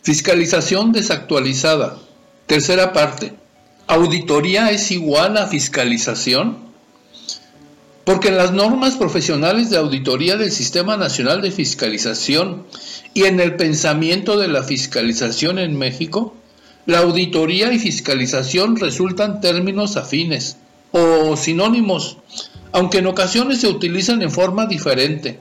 Fiscalización desactualizada. Tercera parte. ¿Auditoría es igual a fiscalización? Porque en las normas profesionales de auditoría del Sistema Nacional de Fiscalización y en el pensamiento de la fiscalización en México, la auditoría y fiscalización resultan términos afines o sinónimos, aunque en ocasiones se utilizan en forma diferente.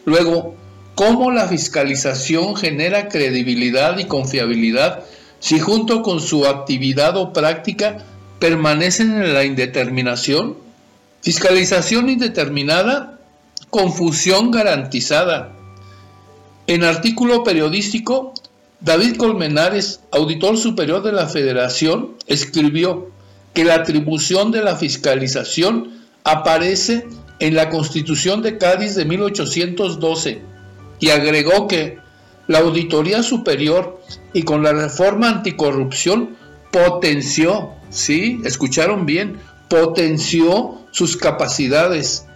Luego, ¿cómo la fiscalización genera credibilidad y confiabilidad si junto con su actividad o práctica permanecen en la indeterminación? Fiscalización indeterminada, confusión garantizada. En artículo periodístico, David Colmenares, auditor superior de la Federación, escribió que la atribución de la fiscalización aparece en la Constitución de Cádiz de 1812 y agregó que la Auditoría Superior y con la reforma anticorrupción potenció, ¿sí? Escucharon bien, potenció sus capacidades.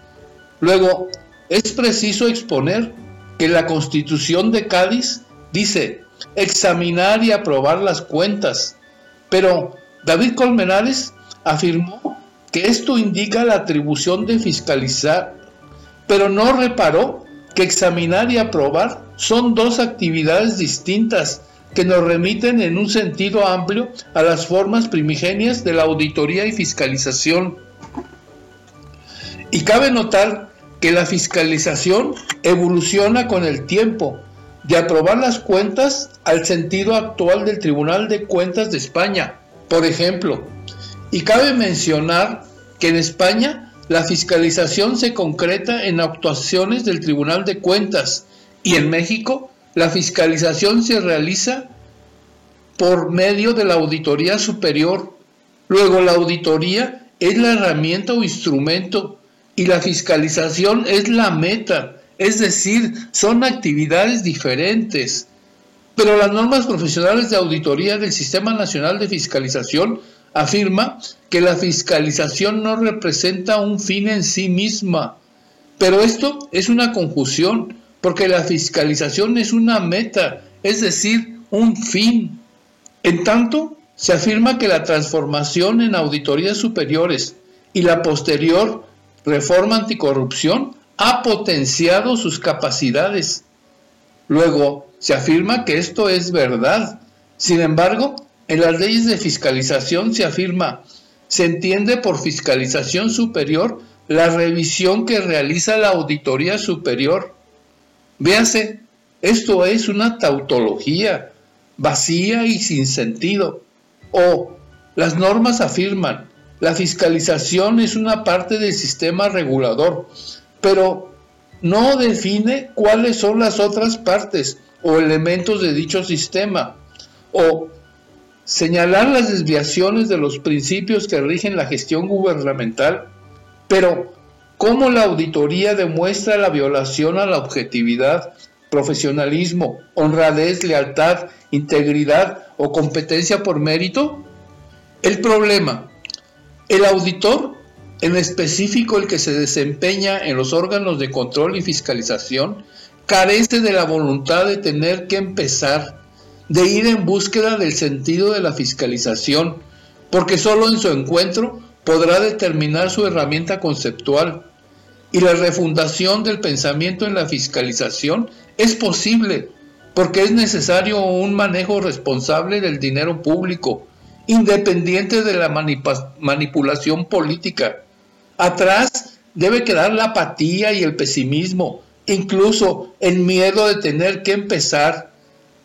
Luego, es preciso exponer que la Constitución de Cádiz dice examinar y aprobar las cuentas, pero David Colmenares afirmó que esto indica la atribución de fiscalizar, pero no reparó que examinar y aprobar son dos actividades distintas que nos remiten en un sentido amplio a las formas primigenias de la auditoría y fiscalización. Y cabe notar que la fiscalización evoluciona con el tiempo, de aprobar las cuentas al sentido actual del Tribunal de Cuentas de España, por ejemplo. Y cabe mencionar que en España la fiscalización se concreta en actuaciones del Tribunal de Cuentas y en México la fiscalización se realiza por medio de la Auditoría Superior. Luego la auditoría es la herramienta o instrumento y la fiscalización es la meta, es decir, son actividades diferentes. Pero las normas profesionales de auditoría del Sistema Nacional de Fiscalización afirma que la fiscalización no representa un fin en sí misma. Pero esto es una confusión, porque la fiscalización es una meta, es decir, un fin. En tanto, se afirma que la transformación en auditorías superiores y la posterior reforma anticorrupción ha potenciado sus capacidades. Luego, se afirma que esto es verdad. Sin embargo, en las leyes de fiscalización se afirma, se entiende por fiscalización superior la revisión que realiza la auditoría superior. Véase, esto es una tautología vacía y sin sentido. O las normas afirman, la fiscalización es una parte del sistema regulador, pero no define cuáles son las otras partes o elementos de dicho sistema, o señalar las desviaciones de los principios que rigen la gestión gubernamental. Pero, ¿cómo la auditoría demuestra la violación a la objetividad, profesionalismo, honradez, lealtad, integridad o competencia por mérito? El problema, el auditor, en específico el que se desempeña en los órganos de control y fiscalización, carece de la voluntad de tener que empezar, de ir en búsqueda del sentido de la fiscalización, porque solo en su encuentro podrá determinar su herramienta conceptual. Y la refundación del pensamiento en la fiscalización es posible, porque es necesario un manejo responsable del dinero público, independiente de la manipulación política. Atrás debe quedar la apatía y el pesimismo, incluso el miedo de tener que empezar.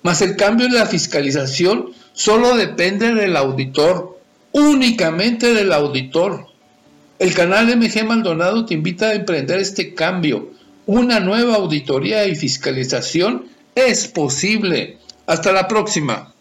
Mas el cambio en la fiscalización solo depende del auditor, únicamente del auditor. El canal MG Maldonado te invita a emprender este cambio. Una nueva auditoría y fiscalización es posible. Hasta la próxima.